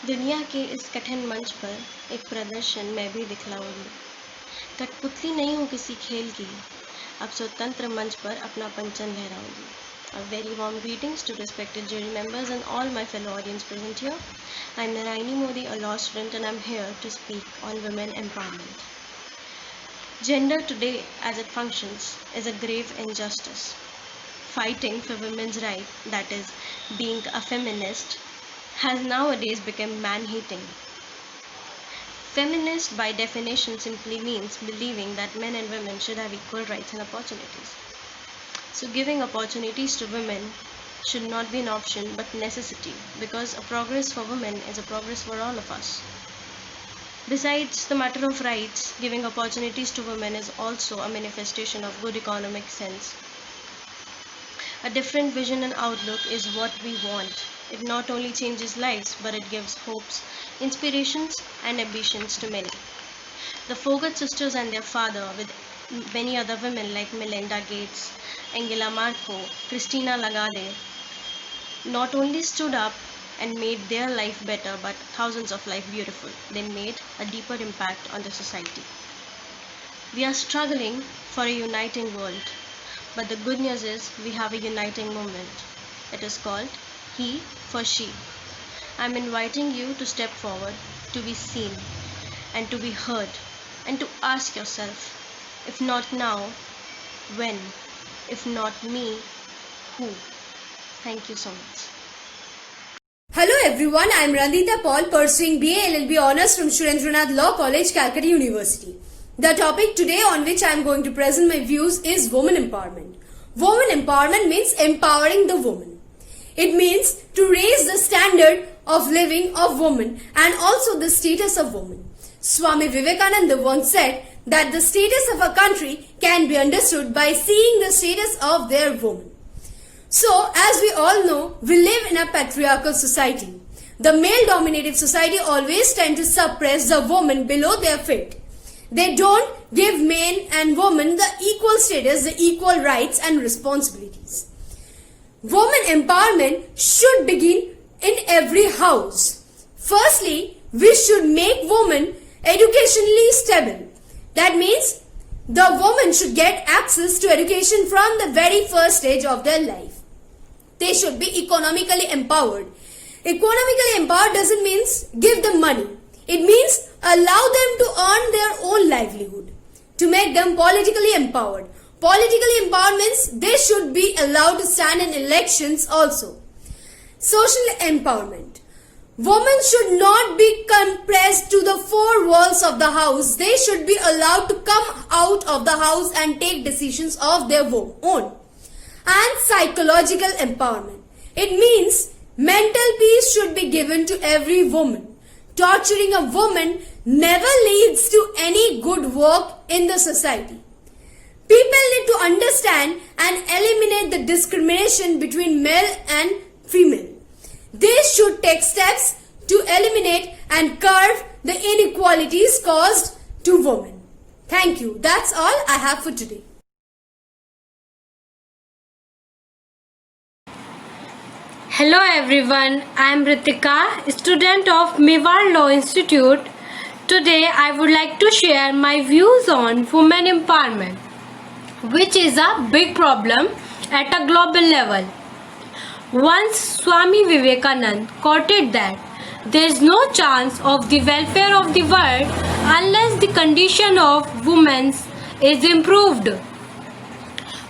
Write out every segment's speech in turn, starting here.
दुनिया के इस कठिन मंच पर एक प्रदर्शन मैं भी दिखलाऊंगी। कठपुतली नहीं हूँ किसी खेल की, अब स्वतंत्र मंच पर अपना पंचन लहराऊंगी। A very warm greetings to respected jury members and all my fellow audience present here. I'm Narayani Modi, a law student, and I'm here to speak on women empowerment. Gender today, as it functions, is a grave injustice. Fighting for women's right, that is, being a feminist, has nowadays become man-hating. Feminist, by definition, simply means believing that men and women should have equal rights and opportunities. So giving opportunities to women should not be an option but necessity, because a progress for women is a progress for all of us. Besides the matter of rights, giving opportunities to women is also a manifestation of good economic sense. A different vision and outlook is what we want. It not only changes lives, but it gives hopes, inspirations, and ambitions to many. The Fogart sisters and their father, with many other women like Melinda Gates, Angela Merkel, Christina Lagarde, not only stood up and made their life better, but thousands of lives beautiful. They made a deeper impact on the society. We are struggling for a uniting world, but the good news is we have a uniting movement. It is called He for She. I am inviting you to step forward, to be seen, and to be heard, and to ask yourself, if not now, when? If not me, who? Thank you so much. Hello everyone, I am Randita Paul, pursuing BA LLB Honours from Surendranath Law College, Calcutta University. The topic today on which I am going to present my views is women empowerment. Women empowerment means empowering the woman. It means to raise the standard of living of women and also the status of women. Swami Vivekananda once said that the status of a country can be understood by seeing the status of their women. So, as we all know, we live in a patriarchal society. The male-dominated society always tend to suppress the woman below their feet. They don't give men and women the equal status, the equal rights and responsibilities. Women empowerment should begin in every house. Firstly, we should make women educationally stable. That means the woman should get access to education from the very first stage of their life. They should be economically empowered. Economically empowered doesn't mean give them money. It means allow them to earn their own livelihood. To make them politically empowered. Politically empowered means they should be allowed to stand in elections also. Social empowerment. Women should not be compressed to the four walls of the house. They should be allowed to come out of the house and take decisions of their own. And psychological empowerment. It means mental peace should be given to every woman. Torturing a woman never leads to any good work in the society. People need to understand and eliminate the discrimination between male and female. They should take steps to eliminate and curb the inequalities caused to women. Thank you. That's all I have for today. Hello everyone, I am Ritika, student of Mewar Law Institute. Today I would like to share my views on women empowerment, which is a big problem at a global level. Once Swami Vivekananda quoted that there is no chance of the welfare of the world unless the condition of women is improved.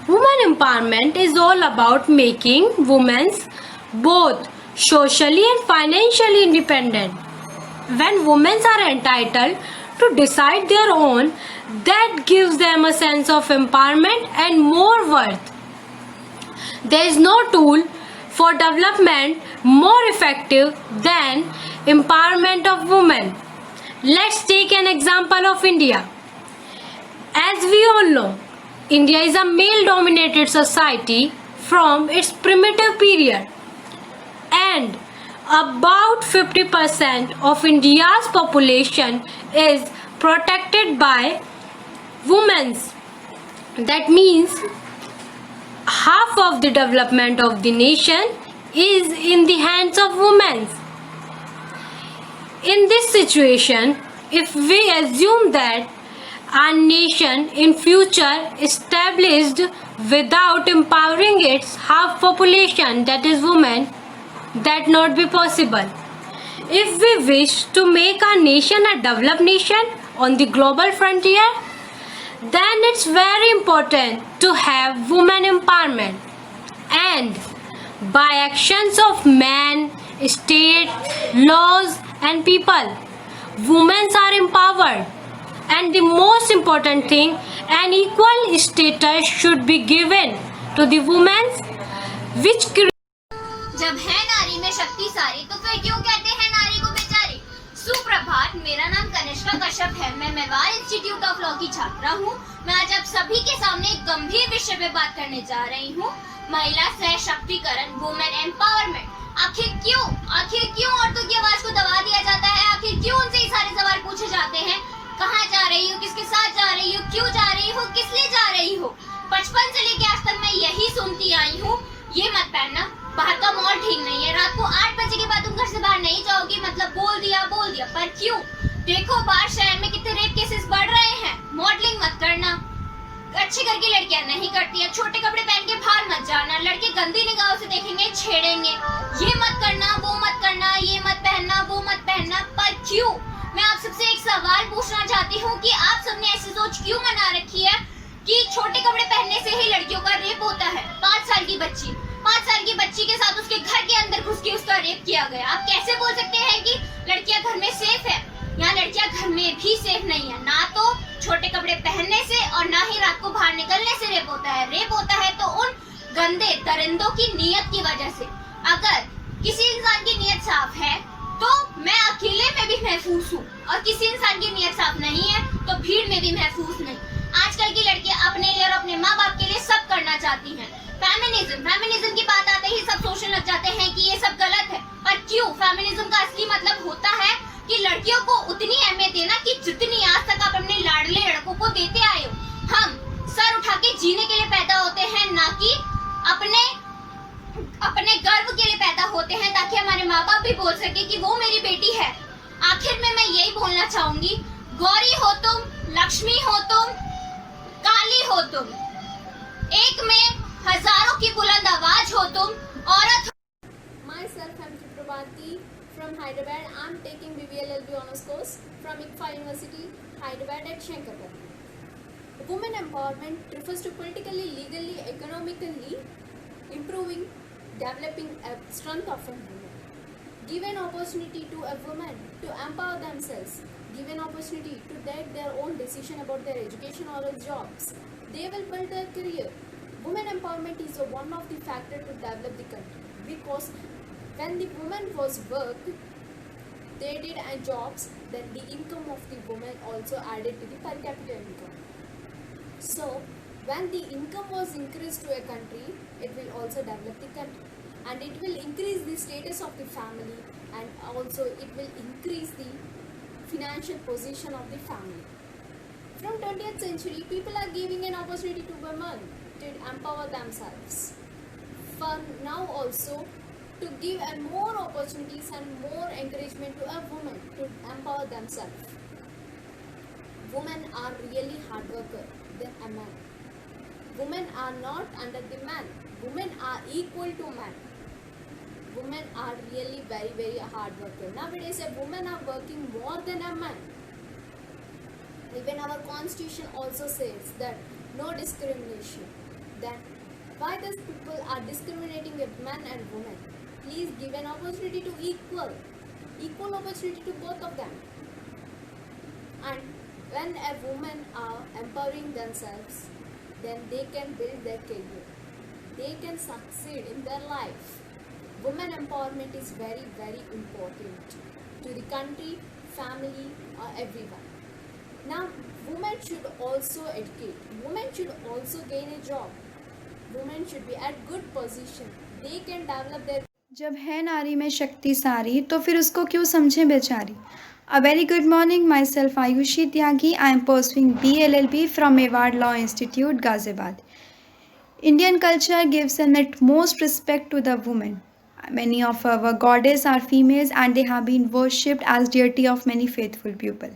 Women empowerment is all about making women both socially and financially independent. When women are entitled to decide their own, that gives them a sense of empowerment and more worth. There is no tool for development more effective than empowerment of women. Let's take an example of India. As we all know, India is a male-dominated society from its primitive period. And about 50% of India's population is protected by women. That means half of the development of the nation is in the hands of women. In this situation, if we assume that our nation in future established without empowering its half population, that is women, that not be possible. If we wish to make our nation a developed nation on the global frontier, then it's very important to have women empowerment, and by actions of man, state, laws and people, women are empowered. And the most important thing, an equal status should be given to the women, which जब है नारी में शक्ति सारी तो फिर क्यों कहते हैं नारी को बेचारी। सुप्रभात, मेरा नाम कनिष्का कश्यप है। मैं मेवाड़ इंस्टीट्यूट ऑफ लॉ की छात्रा हूँ। मैं आज आप सभी के सामने एक गंभीर विषय पे बात करने जा रही हूँ, महिला सशक्तिकरण, वुमेन एम्पावरमेंट। आखिर क्यों औरतों की आवाज को दबा दिया जाता है? आखिर क्यों उनसे ये सारे सवाल पूछे जाते हैं? कहाँ जा रही हो, किसके साथ जा रही हो, क्यों जा रही हो, किस लिए जा रही हो? बचपन से लेके आज तक मैं यही सुनती आई हूँ, ये मत पहनना, बाहर का माहौल ठीक नहीं है, रात को 8 बजे के बाद तुम घर से बाहर नहीं जाओगी, मतलब बोल दिया। पर क्यों? देखो बाहर शहर में कितने रेप केसेस बढ़ रहे हैं। मॉडलिंग मत करना, अच्छे घर की लड़कियां नहीं करती है। छोटे कपड़े पहन के बाहर मत जाना, लड़के गंदी निगाहों से देखेंगे, छेड़ेंगे। ये मत करना, वो मत करना, ये मत पहनना, वो मत पहनना। पर क्यों? मैं आप सबसे एक सवाल पूछना चाहती हूँ कि आप सबने ऐसी सोच क्यों बना रखी है कि छोटे कपड़े पहनने से ही लड़कियों का रेप होता है। 5 साल की बच्ची के साथ उसके घर के अंदर घुस के उसका रेप किया गया। आप कैसे बोल सकते हैं कि लड़कियां घर में सेफ है? यहाँ लड़कियां घर में भी सेफ नहीं है। ना तो छोटे कपड़े पहनने से और ना ही रात को बाहर निकलने से रेप होता है। रेप होता है तो उन गंदे दरिंदों की नीयत की वजह से। अगर किसी इंसान की नीयत साफ है तो मैं अकेले में भी महफूज हूँ, और किसी इंसान की नीयत साफ नहीं है तो भीड़ में भी महफूज नहीं। आजकल की लड़कियां अपने लिए और अपने माँ बाप के लिए सब करना चाहती हैं। फेमिनिज्म की बात आते ही सब सोचने लग जाते हैं कि ये सब गलत है। पर क्यों? फेमिनिज्म का असली मतलब होता है कि लड़कियों को उतनी अहमियत देना कि जितनी आज तक आप अपने लाडले लड़कों को देते आए हो। हम सर उठा के जीने के लिए पैदा होते हैं, ना कि अपने गर्व के लिए पैदा होते हैं, ताकि हमारे माँ बाप भी बोल सके कि वो मेरी बेटी है। आखिर में मैं यही बोलना चाहूंगी, गौरी हो तुम, लक्ष्मी हो तुम, काली हो तुम, एक में हजारों की बुलंद आवाज हो तुम, औरत। Myself, I'm Chitrabati from Hyderabad. I'm taking BBLLB honors course from ICFA University, Hyderabad at Shankarpati. Women empowerment refers to politically, legally, economically improving, developing a strength of a woman. Give an opportunity to a woman to empower themselves. Give an opportunity to take their own decision about their education or jobs. They will build their career. Women empowerment is one of the factors to develop the country, because when the women was work, they did jobs, then the income of the woman also added to the per capita income. So when the income was increased to a country, it will also develop the country, and it will increase the status of the family, and also it will increase the financial position of the family. From 20th century, people are giving an opportunity to women to empower themselves. For now also, to give more opportunities and more encouragement to a woman to empower themselves. Women are really hard worker than a man. Women are not under the man. Women are equal to man. Women are really very, very hard worker. Nowadays, a women are working more than a man. Even our constitution also says that no discrimination. Then why these people are discriminating with men and women? Please give an opportunity to equal opportunity to both of them. And when a woman are empowering themselves, then they can build their career. They can succeed in their life. Women empowerment is very, very important to the country, family, or everyone. Now, women should also educate. Women should also gain a job. Women should be at good position. They can develop their. जब है नारी में शक्ति सारी तो फिर उसको क्यों समझें बेचारी। A very good morning, myself Ayushi Tyagi. I am pursuing BLLB from Mewad Law Institute, Ghaziabad. Indian culture gives an utmost respect to the woman. Many of our goddesses are females and they have been worshipped as deity of many faithful people.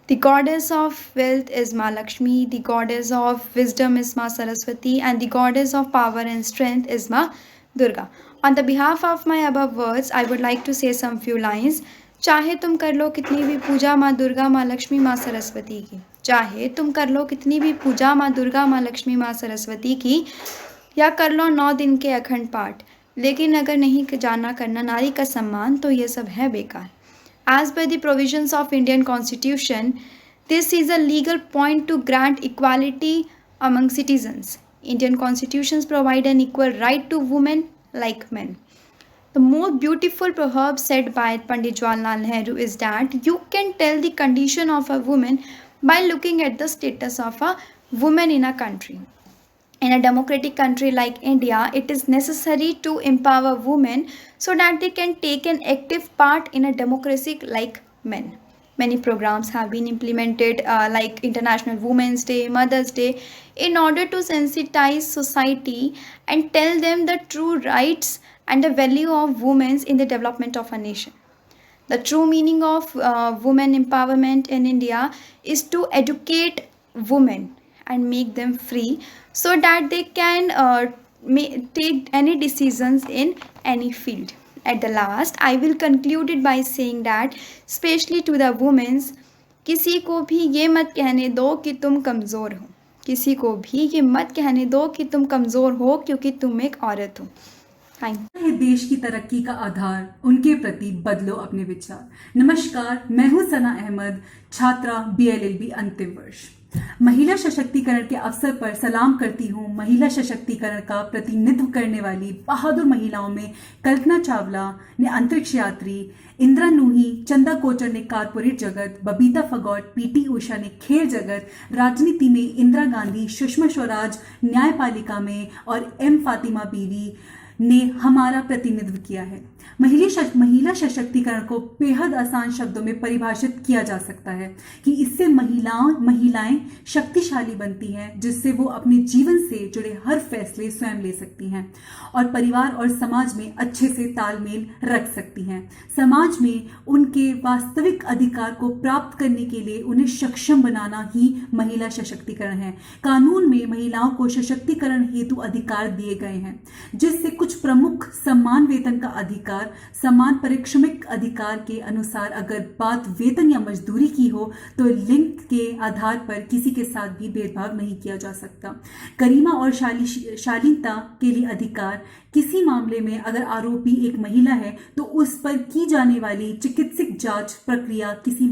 The goddess of wealth is Ma Lakshmi, the goddess of wisdom is Ma Saraswati, and the goddess of power and strength is Ma Durga. On the behalf of my above words, I would like to say some few lines. चाहे तुम कर लो कितनी भी पूजा माँ दुर्गा माँ लक्ष्मी माँ सरस्वती की, चाहे तुम कर लो कितनी भी पूजा माँ दुर्गा माँ लक्ष्मी माँ सरस्वती की, या कर लो 9 दिन के अखंड पाठ, लेकिन अगर नहीं जाना करना नारी का सम्मान तो ये सब है बेकार. As per the provisions of Indian Constitution, this is a legal point to grant equality among citizens. Indian constitutions provide an equal right to women like men. The most beautiful proverb said by Pandit Jawaharlal Nehru is that you can tell the condition of a woman by looking at the status of a woman in a country. In a democratic country like India, it is necessary to empower women so that they can take an active part in a democracy like men. Many programs have been implemented like International Women's Day, Mother's Day, in order to sensitize society and tell them the true rights and the value of women in the development of a nation. The true meaning of women empowerment in India is to educate women and make them free so that they can take any decisions in any field. At the last, I will conclude it by saying that, especially to the women, किसी को भी ये मत कहने दो कि तुम कमज़ोर हो, किसी को भी ये मत कहने दो कि तुम कमज़ोर हो क्योंकि तुम एक औरत हो. थैंक है देश की तरक्की का आधार, उनके प्रति बदलो अपने विचार. नमस्कार, मैं हूं सना अहमद, छात्रा BLLB अंतिम वर्ष. महिला सशक्तिकरण के अवसर पर सलाम करती हूं महिला सशक्तिकरण का प्रतिनिधित्व करने वाली बहादुर महिलाओं में कल्पना चावला ने अंतरिक्ष यात्री, इंदिरा नूही, चंदा कोचर ने कारपोरेट जगत, बबीता फगोट, PT उषा ने खेल जगत, राजनीति में इंदिरा गांधी, सुषमा स्वराज न्यायपालिका में और M फातिमा बीवी ने हमारा प्रतिनिधित्व किया है. महिला सशक्तिकरण को बेहद आसान शब्दों में परिभाषित किया जा सकता है कि इससे महिलाएं शक्तिशाली बनती हैं, जिससे वो अपने जीवन से जुड़े हर फैसले स्वयं ले सकती हैं और परिवार और समाज में अच्छे से तालमेल रख सकती हैं. समाज में उनके वास्तविक अधिकार को प्राप्त करने के लिए उन्हें सक्षम बनाना ही महिला सशक्तिकरण है. कानून में महिलाओं को सशक्तिकरण हेतु अधिकार दिए गए हैं, जिससे कुछ प्रमुख समान वेतन का अधिकार, समान पारिश्रमिक अधिकार के अनुसार अगर बात वेतन या मजदूरी की हो तो लिंग के आधार पर किसी के साथ भी भेदभाव नहीं किया जा सकता. गरिमा और शालीनता के लिए अधिकार, किसी मामले में अगर आरोपी एक महिला है तो उस पर की जाने वाली चिकित्सक जांच प्रक्रिया किसी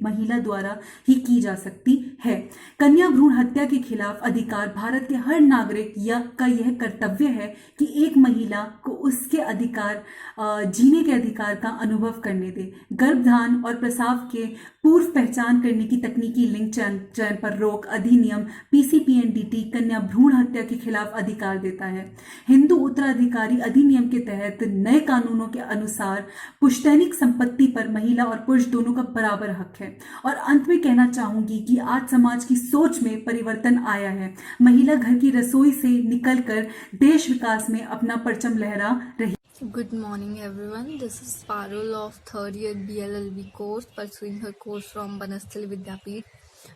महिला द्वारा ही की जा सकती है. कन्या भ्रूण हत्या के खिलाफ अधिकार, भारत के हर नागरिक का यह कर्तव्य है कि एक महिला को उसके अधिकार, जीने के अधिकार का अनुभव करने दे. गर्भधान और प्रसव के पूर्व पहचान करने की तकनीकी लिंग चयन पर रोक अधिनियम PCPNDT कन्या भ्रूण हत्या के खिलाफ अधिकार देता है. हिंदू उत्तराधिकारी अधिनियम के तहत नए कानूनों के अनुसार पुश्तैनिक संपत्ति पर महिला और पुरुष दोनों का बराबर हक है. और अंत में कहना चाहूंगी कि आज समाज की सोच में परिवर्तन आया है. महिला घर की रसोई से निकलकर देश विकास में अपना परचम लहरा रही. Good morning everyone, this is Parul of 3rd year BLLB course pursuing her course from Banasthali Vidyapeeth.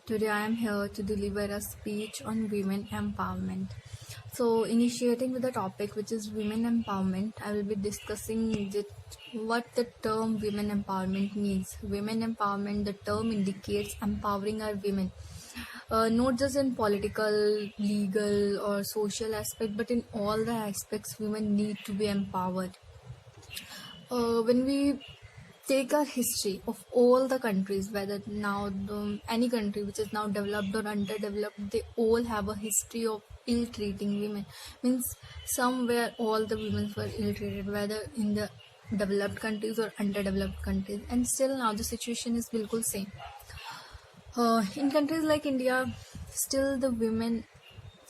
Today I am here to deliver a speech on women empowerment. So initiating with the topic which is women empowerment, I will be discussing what the term women empowerment means. Women empowerment, the term indicates empowering our women. Not just in political, legal or social aspect, but in all the aspects women need to be empowered. When we take our history of all the countries, whether now any country which is now developed or underdeveloped, they all have a history of ill-treating women. Means somewhere all the women were ill-treated, whether in the developed countries or underdeveloped countries, and still now the situation is bilkul same. In countries like India, still the women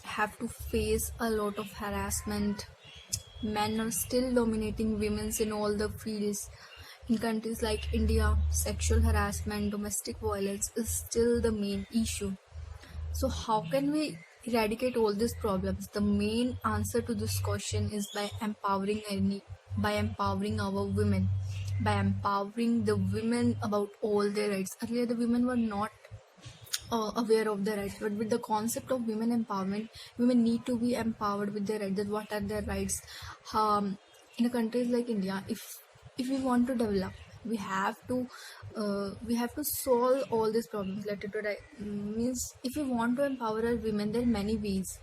have to face a lot of harassment. Men are still dominating women in all the fields. In countries like India, sexual harassment, domestic violence is still the main issue. So how can we eradicate all these problems? The main answer to this question is by empowering by empowering our women, by empowering the women about all their rights. Earlier, the women were not aware of their rights, but with the concept of women empowerment, women need to be empowered with their rights. That what are their rights? In a countries like India, if we want to develop, we have to solve all these problems related to means if we want to empower our women, there are many ways.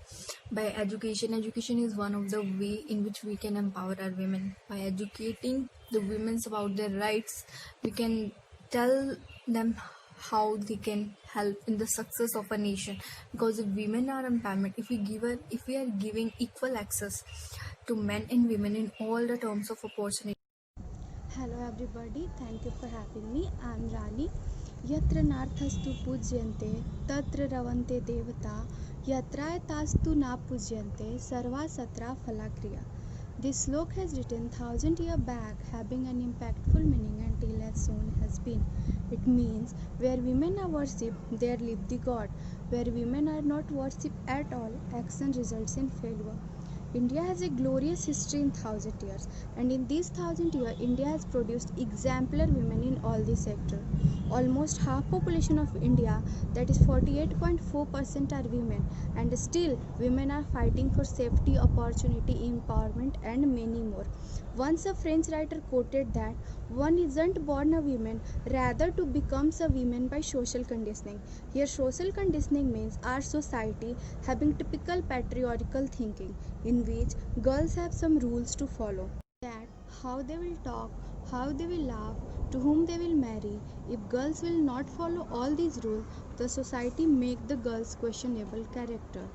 By education is one of the way in which we can empower our women. By educating the women about their rights, we can tell them how they can help in the success of a nation. Because if women are empowerment, if we are giving equal access to men and women in all the terms of opportunity. Hello everybody, thank you for having me. I am Rani. Yatra narthastu pujyante tatra ravante devata yatraetastu na pujyante sarva satra phalakriya. This slok has written 1000 years back, having an impactful meaning until as soon has been. It means where women are worshipped, there live the God. Where women are not worshipped at all, action results in failure. India has a glorious history in 1000 years, and in these 1000 years, India has produced exemplar women in all the sectors. Almost half population of India, that is 48.4%, are women, and still women are fighting for safety, opportunity, empowerment, and many more. Once a French writer quoted that one isn't born a woman, rather to becomes a woman by social conditioning. Here social conditioning means our society having typical patriarchal thinking, in which girls have some rules to follow. That how they will talk, how they will laugh, to whom they will marry. If girls will not follow all these rules, the society make the girls questionable character.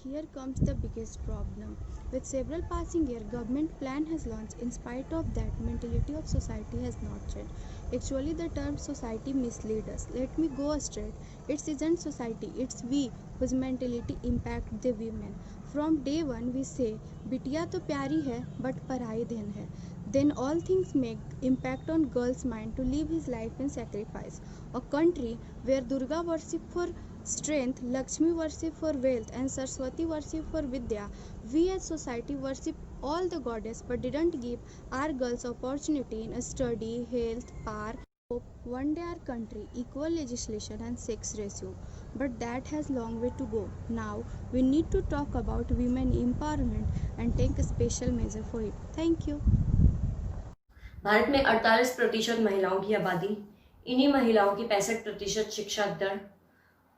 Here comes the biggest problem. With several passing years, government plan has launched. In spite of that, mentality of society has not changed. Actually, the term society misleads us. Let me go straight. It isn't society, it's we whose mentality impact the women. From day one, we say, "Bitiya to pyari hai, but parai dhin hai." Then all things make impact on girl's mind to live his life in sacrifice. A country where Durga worship for strength, Lakshmi worship for wealth, and Saraswati worship for Vidya, we as society worship all the goddess but didn't give our girls opportunity in study, health, power. Hope one day our country equal legislation and sex ratio, but that has long way to go. Now we need to talk about women empowerment and take a special measure for it. Thank you. Bharat में 48% महिलाओं की आबादी, इन्हीं महिलाओं की 65% शिक्षा दर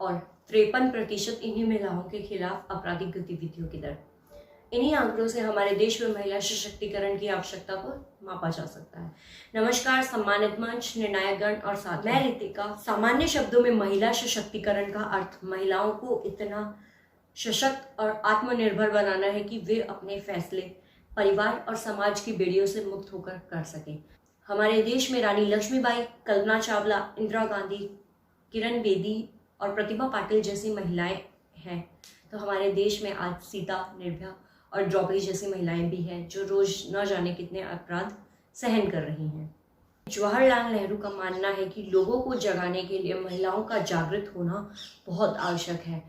और 53% इन्हीं महिलाओं के खिलाफ आपराधिक गतिविधियों की दर। इन्हीं आंकड़ों से हमारे देश में महिला सशक्तिकरण की आवश्यकता को मापा जा सकता है। नमस्कार सम्मानित मंच, निर्णायकगण और साथ मैं रितिका। सामान्य शब्दों में महिला सशक्तिकरण का अर्थ महिलाओं को इतना सशक्त और आत्मनिर्भर बनाना है कि वे अपने फैसले परिवार और समाज की बेड़ियों से मुक्त होकर कर सकें। हमारे देश में रानी लक्ष्मीबाई, कल्पना चावला, इंदिरा गांधी, किरण बेदी और प्रतिभा पाटिल जैसी महिलाएं हैं, तो हमारे देश में आज सीता, निर्भया और द्रौपदी जैसी महिलाएं भी हैं जो रोज न जाने कितने अपराध सहन कर रही हैं। जवाहरलाल नेहरू का मानना है कि लोगों को जगाने के लिए महिलाओं का जागृत होना बहुत आवश्यक है।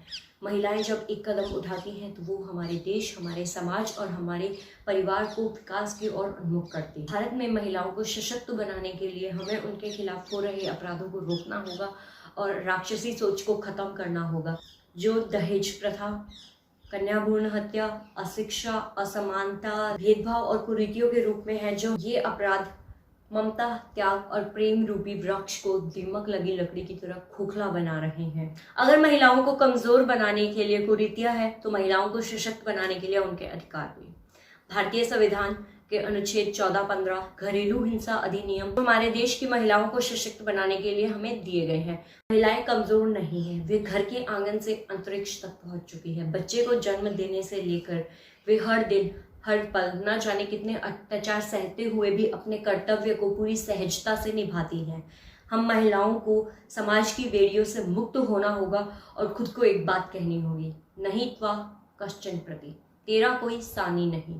महिलाएं जब एक कदम उठाती हैं तो वो हमारे देश, हमारे समाज और हमारे परिवार को विकास की ओर उन्मुख करती हैं। भारत में महिलाओं को सशक्त बनाने के लिए हमें उनके खिलाफ हो रहे अपराधों को रोकना होगा और राक्षसी सोच को खत्म करना होगा। जो दहेज प्रथा, कन्या भ्रूण हत्या, अशिक्षा, असमानता, भेदभाव और कुरीतियों के रूप में है, जो ये अपराध ममता, त्याग और प्रेम रूपी वृक्ष को दीमक लगी लकड़ी की तरह खोखला बना रहे हैं। अगर महिलाओं को कमजोर बनाने के लिए कुरीतियां है तो महिलाओं को सशक्त बनाने के लिए उनके अधिकार भी। भारतीय संविधान के अनुच्छेद 14-15 घरेलू हिंसा अधिनियम हमारे देश की महिलाओं को सशक्त बनाने के लिए हमें दिए गए हैं। महिलाएं कमजोर नहीं है, वे घर के आंगन से अंतरिक्ष तक पहुंच चुकी है। बच्चे को जन्म देने से लेकर वे हर दिन हर पल न जाने कितने अत्याचार सहते हुए भी अपने कर्तव्य को पूरी सहजता से निभाती हैं। हम महिलाओं को समाज की बेड़ियों से मुक्त होना होगा और खुद को एक बात कहनी होगी, नहीं त्वा कश्चन प्रति, तेरा कोई सानी नहीं।